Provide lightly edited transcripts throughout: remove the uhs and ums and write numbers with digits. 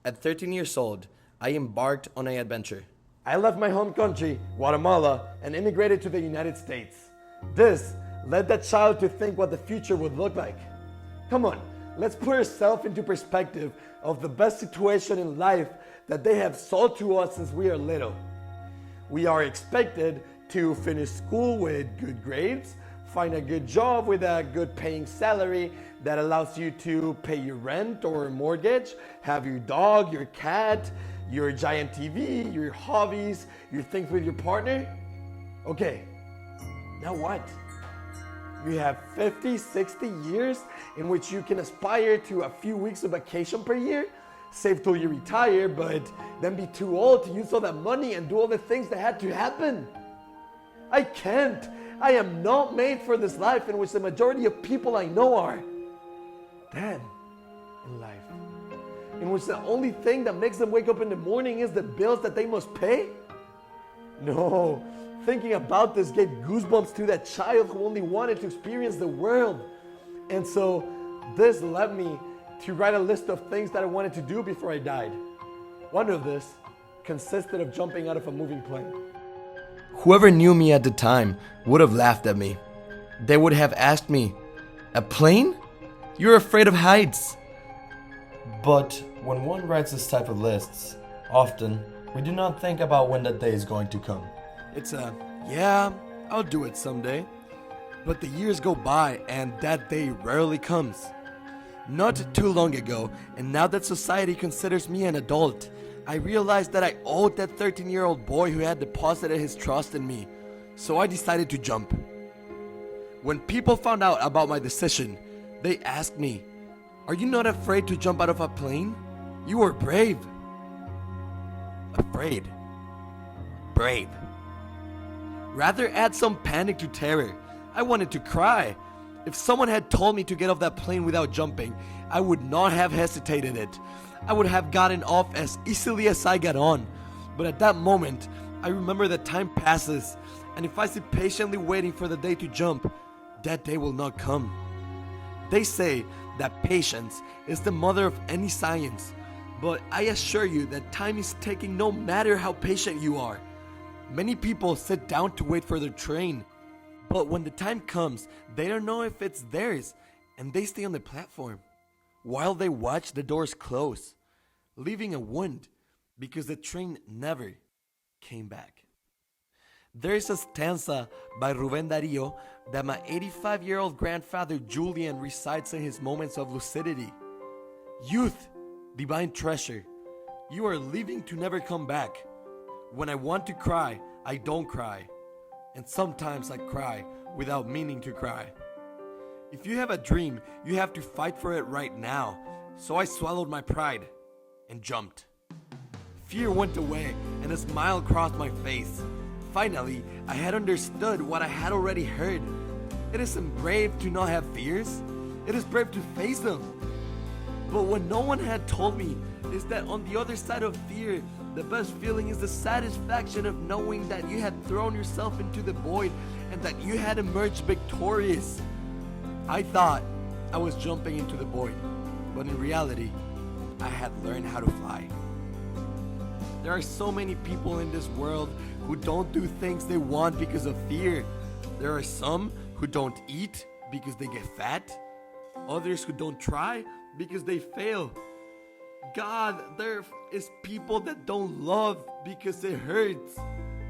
At 13 years old, I embarked on an adventure. I left my home country, Guatemala, and immigrated to the United States. This led that child to think what the future would look like. Come on, let's put ourselves into perspective of the best situation in life that they have sold to us since we are little. We are expected to finish school with good grades, find a good job with a good paying salary that allows you to pay your rent or mortgage, have your dog, your cat, your giant TV, your hobbies, your things with your partner. Okay, now what? You have 50, 60 years in which you can aspire to a few weeks of vacation per year, save till you retire, but then be too old to use all that money and do all the things that had to happen. I can't. I am not made for this life in which the majority of people I know are dead in life. In which the only thing that makes them wake up in the morning is the bills that they must pay? No, thinking about this gave goosebumps to that child who only wanted to experience the world. And so this led me to write a list of things that I wanted to do before I died. One of this consisted of jumping out of a moving plane. Whoever knew me at the time would have laughed at me. They would have asked me, "A plane? You're afraid of heights." But when one writes this type of lists, often we do not think about when that day is going to come. It's yeah, I'll do it someday. But the years go by and that day rarely comes. Not too long ago, and now that society considers me an adult, I realized that I owed that 13-year-old boy who had deposited his trust in me. So I decided to jump. When people found out about my decision, they asked me, "Are you not afraid to jump out of a plane? You are brave." Afraid. Brave. Rather add some panic to terror. I wanted to cry. If someone had told me to get off that plane without jumping, I would not have hesitated it. I would have gotten off as easily as I got on. But at that moment, I remember that time passes, and if I sit patiently waiting for the day to jump, that day will not come. They say that patience is the mother of any science, but I assure you that time is taking no matter how patient you are. Many people sit down to wait for their train, but when the time comes, they don't know if it's theirs, and they stay on the platform while they watch the doors close, leaving a wound because the train never came back. There is a stanza by Rubén Darío that my 85-year-old grandfather Julian recites in his moments of lucidity. "Youth, divine treasure, you are leaving to never come back. When I want to cry, I don't cry. And sometimes I cry without meaning to cry. If you have a dream, you have to fight for it right now." So I swallowed my pride and jumped. Fear went away and a smile crossed my face. Finally, I had understood what I had already heard. It isn't brave to not have fears. It is brave to face them. But what no one had told me is that on the other side of fear, the best feeling is the satisfaction of knowing that you had thrown yourself into the void and that you had emerged victorious. I thought I was jumping into the void, but in reality, I had learned how to fly. There are so many people in this world who don't do things they want because of fear. There are some who don't eat because they get fat. Others who don't try because they fail. God, there is people that don't love because it hurts.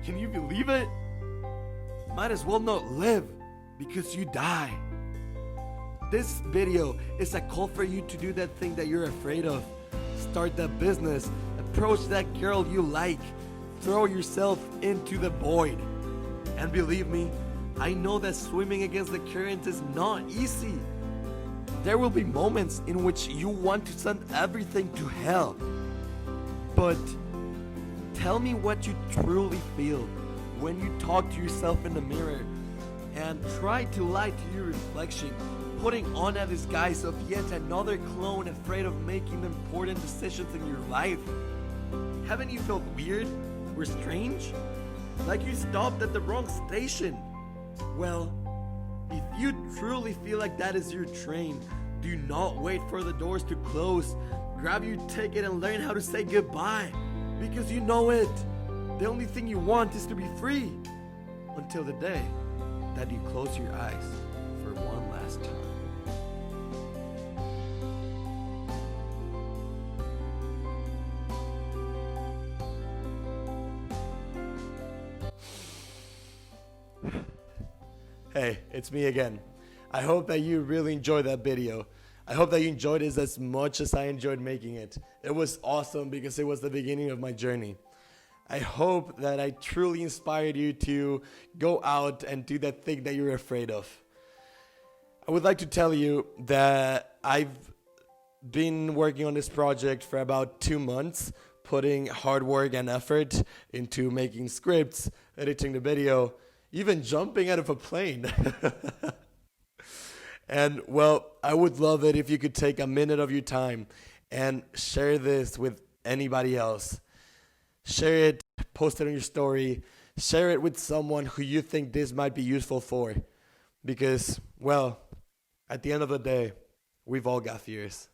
Can you believe it? Might as well not live because you die. This video is a call for you to do that thing that you're afraid of. Start that business. Approach that girl you like. Throw yourself into the void. And believe me, I know that swimming against the current is not easy. There will be moments in which you want to send everything to hell. But tell me what you truly feel when you talk to yourself in the mirror and try to lie to your reflection, putting on a disguise of yet another clone afraid of making important decisions in your life. Haven't you felt weird or strange? Like you stopped at the wrong station? Well, if you truly feel like that is your train, do not wait for the doors to close. Grab your ticket and learn how to say goodbye. Because you know it. The only thing you want is to be free. Until the day that you close your eyes for one last time. Hey, it's me again. I hope that you really enjoyed that video. I hope that you enjoyed it as much as I enjoyed making it. It was awesome because it was the beginning of my journey. I hope that I truly inspired you to go out and do that thing that you're afraid of. I would like to tell you that I've been working on this project for about 2 months, putting hard work and effort into making scripts, editing the video, even jumping out of a plane. And well, I would love it if you could take a minute of your time and share this with anybody else. Share it, post it on your story, share it with someone who you think this might be useful for. Because, well, at the end of the day, we've all got fears.